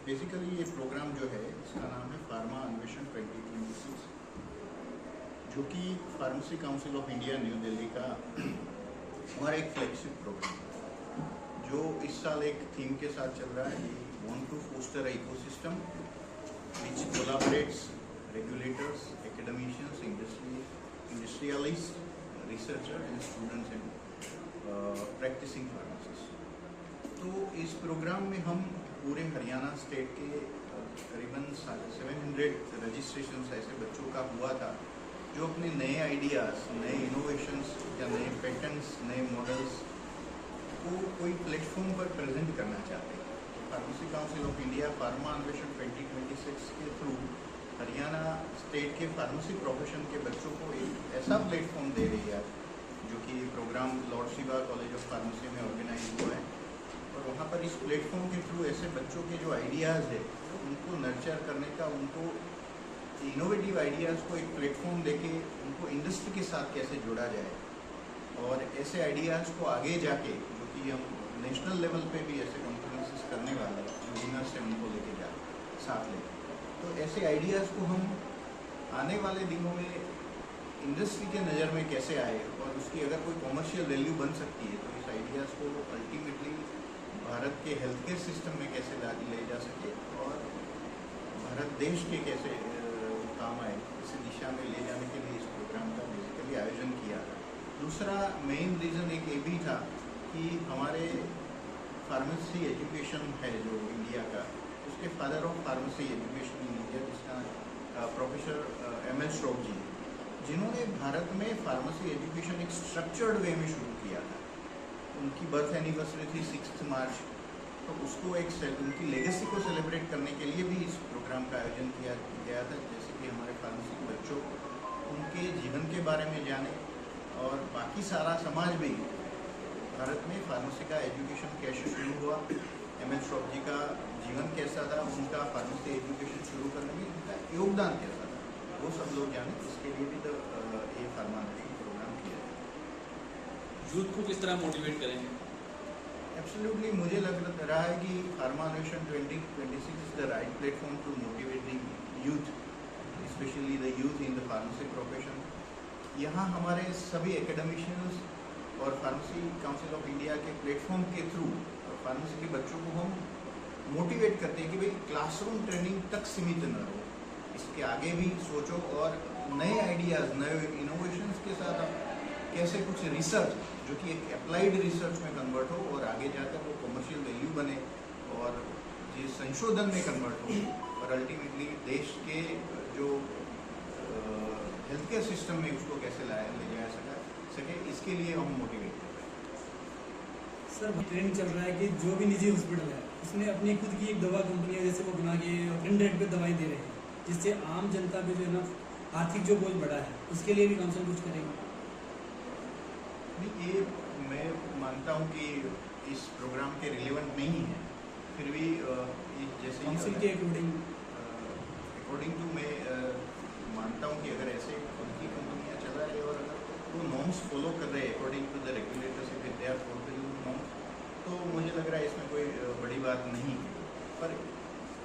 Basically ये programme जो है इसका नाम है फार्मा अन्वेषण 2026, जो कि pharmacy council of India new Delhi का हमारा एक फ्लैगशिप प्रोग्राम है, जो इस साल एक थीम के साथ चल रहा है, want to foster ecosystem which collaborates regulators, academicians, industrialist, researcher and students and practising pharmacist. तो इस प्रोग्राम में हम पूरे हरियाणा स्टेट के करीबन 700 रजिस्ट्रेशन ऐसे बच्चों का हुआ था जो अपने नए आइडियाज़, नए इनोवेशंस या नए पैटर्न्स, नए मॉडल्स को कोई प्लेटफॉर्म पर प्रेजेंट करना चाहते हैं। तो pharmacy council of India pharma Anveshan 2026 के थ्रू हरियाणा स्टेट के फार्मेसी प्रोफेशन के बच्चों को एक ऐसा प्लेटफॉर्म दे रही है, जो कि programme Lord Shiva college of pharmacy में ऑर्गेनाइज हुआ है। और वहाँ पर इस प्लेटफॉर्म के थ्रू ऐसे बच्चों के जो आइडियाज़ है उनको नर्चर करने का, उनको इनोवेटिव आइडियाज़ को एक प्लेटफॉर्म देके उनको इंडस्ट्री के साथ कैसे जोड़ा जाए, और ऐसे आइडियाज़ को आगे जाके, जो कि हम नेशनल लेवल पे भी ऐसे कॉन्फ्रेंसेस करने वाले हैं, जो विनर्स से उनको लेके जा साथ लेके, तो ऐसे आइडियाज़ को हम आने वाले दिनों में इंडस्ट्री के नज़र में कैसे आए और उसकी अगर कोई कॉमर्शियल वैल्यू बन सकती है, तो इस आइडियाज़ को अल्टीमेटली भारत के हेल्थ केयर सिस्टम में कैसे ले जा सके और भारत देश के कैसे काम आए, इस दिशा में ले जाने के लिए इस प्रोग्राम का बेसिकली आयोजन किया। दूसरा मेन रीज़न एक ये भी था कि हमारे फार्मेसी एजुकेशन है जो इंडिया का, उसके father of pharmacy education in India, जिसका प्रोफेसर M.L. श्रॉफ जी, जिन्होंने भारत में फार्मेसी एजुकेशन एक स्ट्रक्चर्ड वे में शुरू किया था। उनकी बर्थ एनिवर्सरी थी 6 मार्च, तो उसको उनकी लेगेसी को सेलिब्रेट करने के लिए भी इस प्रोग्राम का आयोजन किया गया था, जैसे कि हमारे फार्मेसी के बच्चों उनके जीवन के बारे में जाने और बाकी सारा समाज भी भारत में फार्मेसी का एजुकेशन कैसे शुरू हुआ, M.L. श्रॉफ जी का जीवन कैसा था, उनका फार्मेसी एजुकेशन शुरू करने में उनका योगदान कैसा था, वो सब लोग जाने। इसके लिए भी तो ये फार्मा प्रोग्राम किया है। यूथ को किस तरह मोटिवेट करेंगे? एब्सोल्युटली, मुझे लग रहा है कि pharma Anveshan 2026 is the right platform to motivate the youth, especially the youth in the pharmacy profession. यहाँ हमारे सभी एकेडमिशियंस और फार्मेसी काउंसिल ऑफ इंडिया के प्लेटफॉर्म के थ्रू फार्मेसी के बच्चों को हम मोटिवेट करते हैं कि भाई क्लासरूम ट्रेनिंग तक सीमित न रहो, इसके आगे भी सोचो और नए आइडियाज़, नए इनोवेशंस के साथ आप कैसे कुछ रिसर्च जो कि एक अप्लाइड रिसर्च में कन्वर्ट हो और आगे जाकर वो कमर्शियल वैल्यू बने और ये संशोधन में कन्वर्ट हो और अल्टीमेटली देश के जो हेल्थ केयर सिस्टम में उसको कैसे ले जा सके, इसके लिए हम मोटिवेट कर रहे हैं। सर, ट्रेंड चल रहा है कि जो भी निजी हॉस्पिटल है उसमें अपनी खुद की एक दवा कंपनी है, जैसे वो बना के प्रिंट रेट पे दवाई दे रहे हैं, जिससे आम जनता पे जो है ना आर्थिक जो बोझ बढ़ा है, उसके लिए भी काउंसिल कुछ करेंगे? नहीं, ये मैं मानता हूँ कि इस प्रोग्राम के रिलेवेंट नहीं है, फिर भी जैसे काउंसिल के अकॉर्डिंग टू मैं मानता हूँ कि अगर ऐसे उनकी कंपनियाँ चला रहे और अगर वो नॉर्म्स फॉलो कर रहे हैं according to the regulators, if they are following norms, तो मुझे लग रहा है इसमें कोई बड़ी बात नहीं है। पर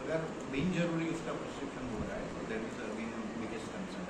अगर बिन जरूरी उसका प्रिस्क्रिप्शन हो रहा है तो that is again biggest concern.